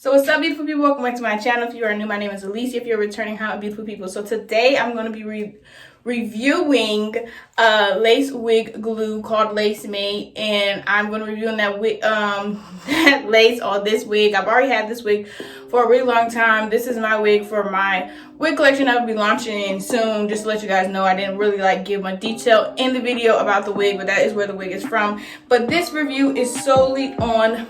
So what's up, beautiful people? Welcome back to my channel. If you are new, my name is Alicia. If you're returning, hi, beautiful people. So today I'm going to be reviewing lace wig glue called Lacemate, and I'm going to be reviewing that wig, that lace or this wig. I've already had this wig for a really long time. This is my wig for my wig collection I will be launching in soon. Just to let you guys know, I didn't really give much detail in the video about the wig, but that is where the wig is from. But this review is solely on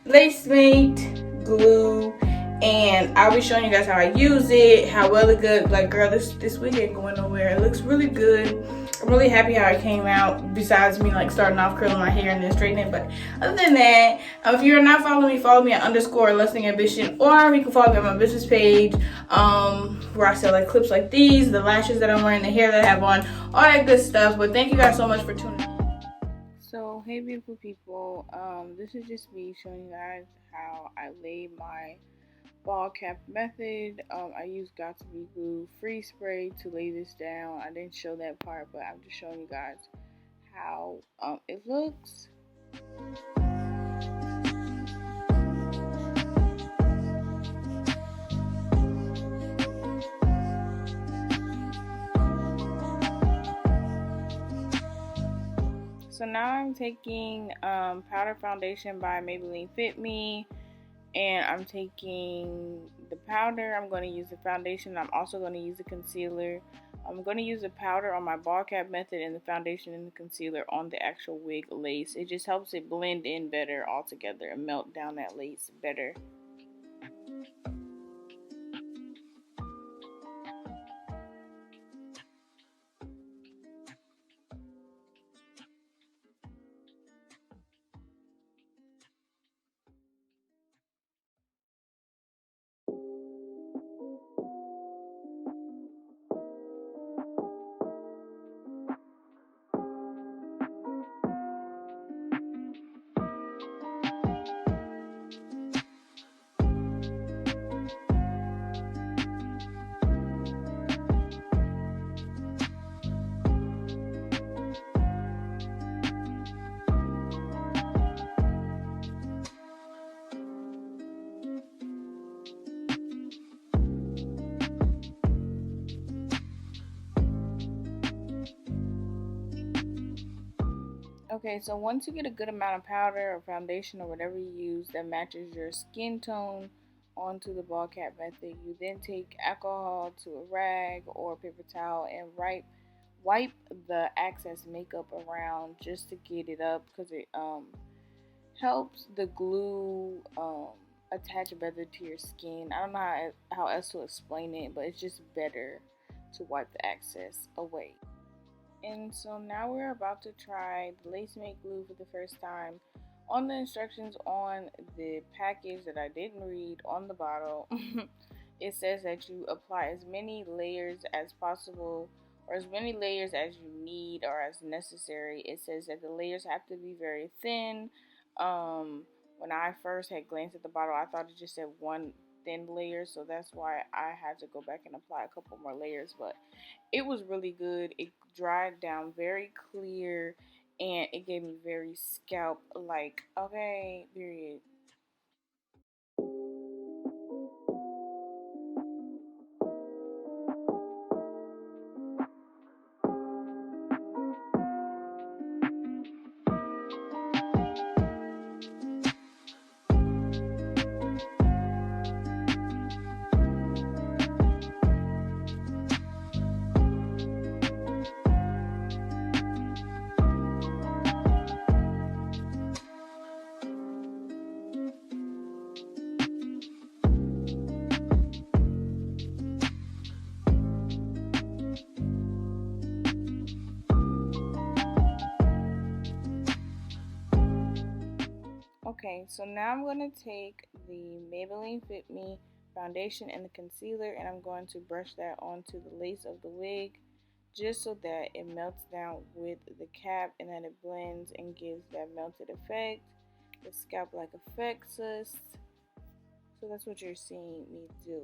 Lacemate glue, and I'll be showing you guys how I use it, how well it good. Like, girl, this wig ain't going nowhere. It looks really good. I'm really happy how it came out, besides me starting off curling my hair and then straightening it. But other than that, if you're not following me, follow me at _lustingambition, or you can follow me on my business page, where I sell clips like these, the lashes that I'm wearing, the hair that I have on, all that good stuff. But thank you guys so much for tuning in. So hey beautiful people, this is just me showing you guys how I lay my ball cap method. I use Got to Be Glue free spray to lay this down. I didn't show that part, but I'm just showing you guys how it looks. So now I'm taking powder foundation by Maybelline Fit Me, and I'm taking the powder. I'm going to use the foundation. I'm also going to use the concealer. I'm going to use the powder on my ball cap method and the foundation and the concealer on the actual wig lace. It just helps it blend in better all together and melt down that lace better. Okay, so once you get a good amount of powder or foundation or whatever you use that matches your skin tone onto the ball cap method, you then take alcohol to a rag or a paper towel and wipe the excess makeup around just to get it up, because it helps the glue attach better to your skin. I don't know how else to explain it, but it's just better to wipe the excess away. And so now we're about to try the Lacemate glue for the first time. On the instructions on the package that I didn't read on the bottle, it says that you apply as many layers as possible, or as many layers as you need or as necessary. It says that the layers have to be very thin. When I first had glanced at the bottle, I thought it just said one thin layer, so that's why I had to go back and apply a couple more layers. But it was really good. It dried down very clear, and it gave me very scalp like, okay, period. Okay, so now I'm going to take the Maybelline Fit Me foundation and the concealer, and I'm going to brush that onto the lace of the wig, just so that it melts down with the cap and that it blends and gives that melted effect, the scalp like effects. So that's what you're seeing me do.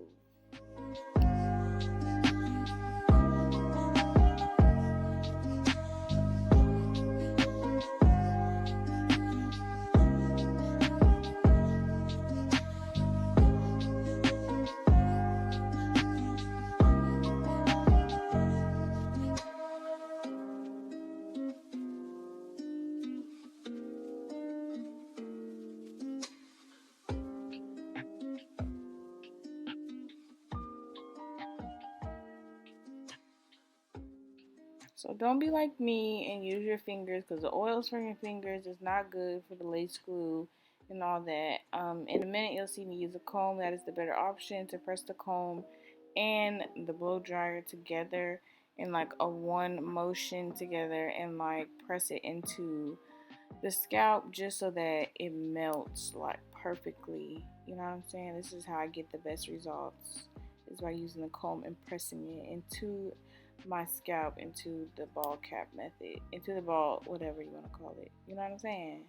So don't be like me and use your fingers, because the oils from your fingers is not good for the lace glue and all that. In a minute you'll see me use a comb. That is the better option, to press the comb and the blow dryer together in like a one motion together, and like press it into the scalp just so that it melts like perfectly. You know what I'm saying? This is how I get the best results, is by using the comb and pressing it into my scalp, into the ball cap method, into the ball, whatever you want to call it. You know what I'm saying?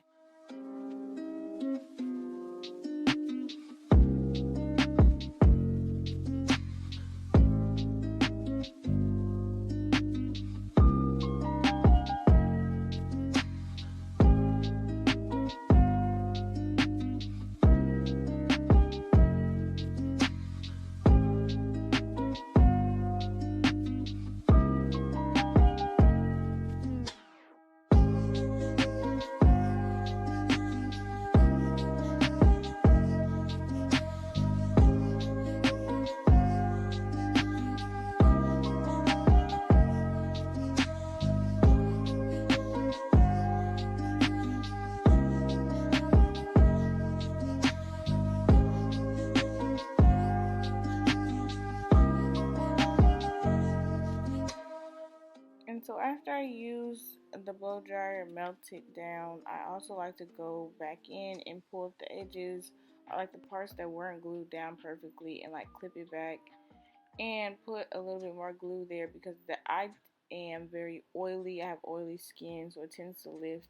And so after I use the blow dryer, melt it down, I also like to go back in and pull up the edges, or like the parts that weren't glued down perfectly, and like clip it back and put a little bit more glue there, because I am very oily. I have oily skin, so it tends to lift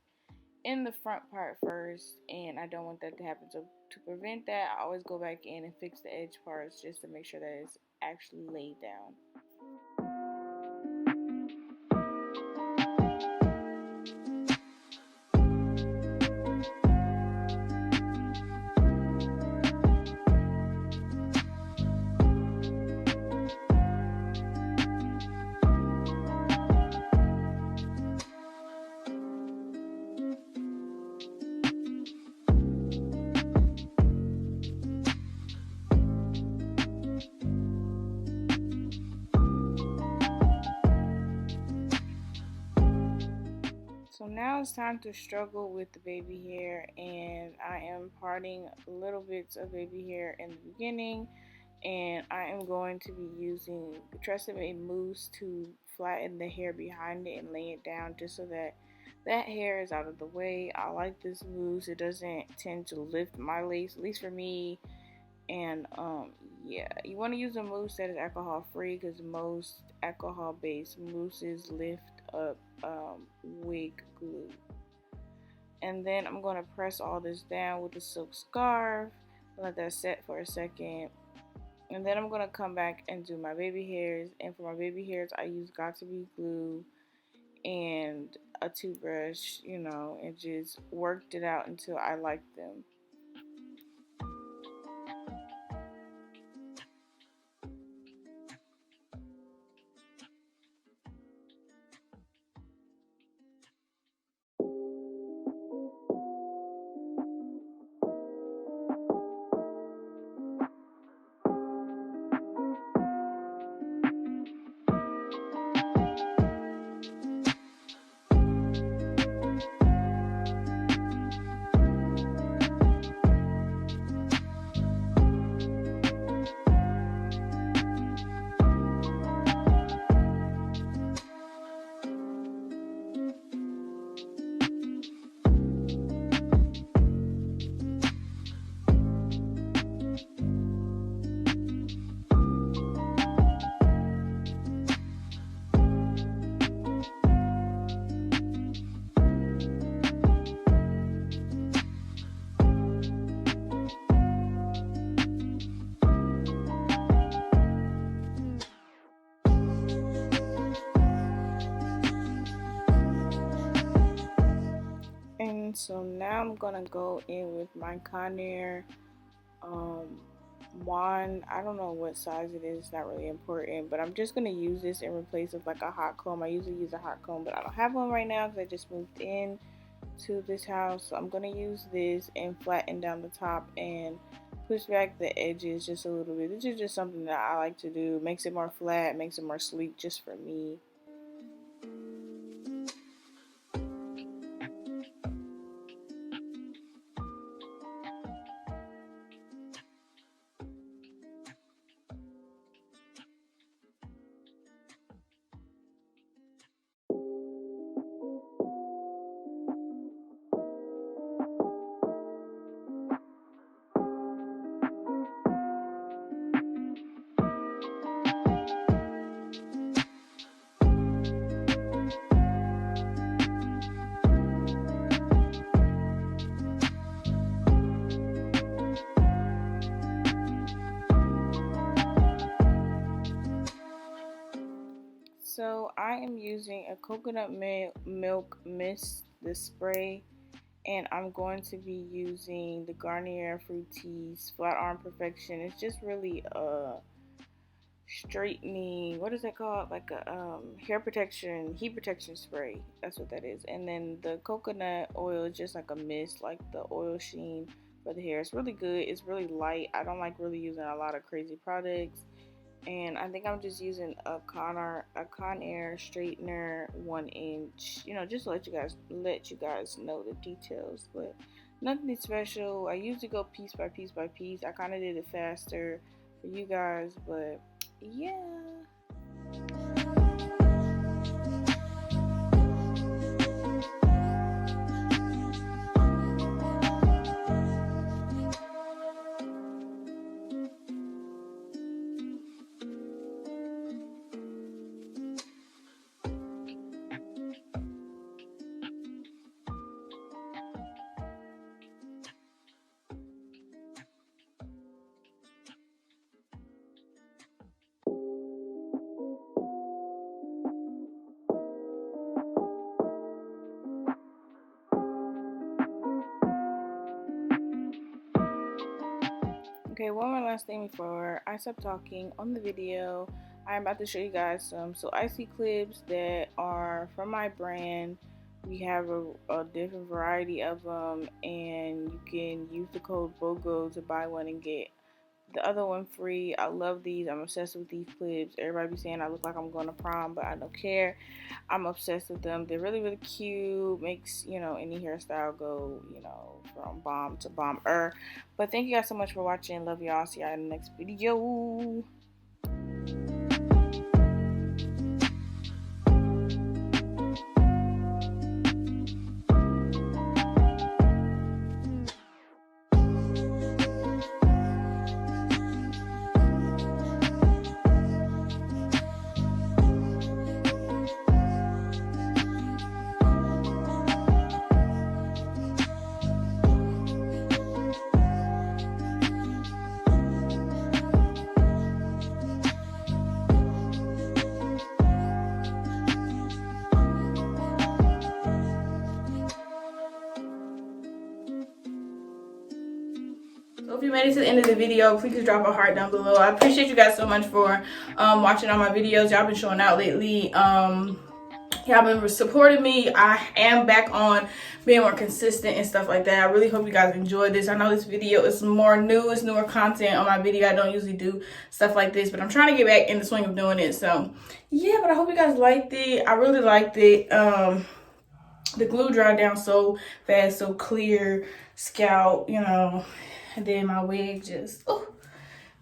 in the front part first, and I don't want that to happen. So to prevent that, I always go back in and fix the edge parts just to make sure that it's actually laid down. So now it's time to struggle with the baby hair, and I am parting little bits of baby hair in the beginning, and I am going to be using Tresemme mousse to flatten the hair behind it and lay it down, just so that that hair is out of the way. I like this mousse. It doesn't tend to lift my lace, at least for me. And yeah, you want to use a mousse that is alcohol free, because most alcohol based mousses lift up wig glue. And then I'm going to press all this down with a silk scarf, let that set for a second, and then I'm going to come back and do my baby hairs. And for my baby hairs, I use got to be glue and a toothbrush, and just worked it out until I liked them. And so now I'm gonna go in with my Conair um, wand. I don't know what size it is, it's not really important, but I'm just gonna use this in replace of like a hot comb. I usually use a hot comb, but I don't have one right now because I just moved in to this house. So I'm gonna use this and flatten down the top and push back the edges just a little bit. This is just something that I like to do. Makes it more flat, makes it more sleek just for me. So I am using a coconut milk mist, the spray, and I'm going to be using the Garnier Fructis Flat Iron Perfection. It's just really a straightening, what is that called, like a hair protection, heat protection spray. That's what that is. And then the coconut oil is just like a mist, like the oil sheen for the hair. It's really good. It's really light. I don't like really using a lot of crazy products. And I think I'm just using a Conair straightener, 1 inch, just to let you guys know the details, but nothing special. I usually go piece by piece by piece. I kind of did it faster for you guys, but yeah. Okay, one more last thing before I stop talking on the video. I'm about to show you guys some icy clips that are from my brand. We have a different variety of them, and you can use the code BOGO to buy one and get the other one free. I love these. I'm obsessed with these clips. Everybody be saying I look like I'm going to prom, but I don't care. I'm obsessed with them. They're really, really cute. Makes, any hairstyle go, from bomb to bomber. But thank you guys so much for watching. Love y'all. See y'all in the next video. So if you made it to the end of the video, please drop a heart down below. I appreciate you guys so much for watching all my videos. Y'all been showing out lately. Y'all been supporting me. I am back on being more consistent and stuff like that. I really hope you guys enjoyed this. I know this video is more new. It's newer content on my video. I don't usually do stuff like this, but I'm trying to get back in the swing of doing it. So yeah, but I hope you guys liked it. I really liked it. The glue dried down so fast, so clear, scalp, and then my wig just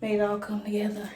made it all come together.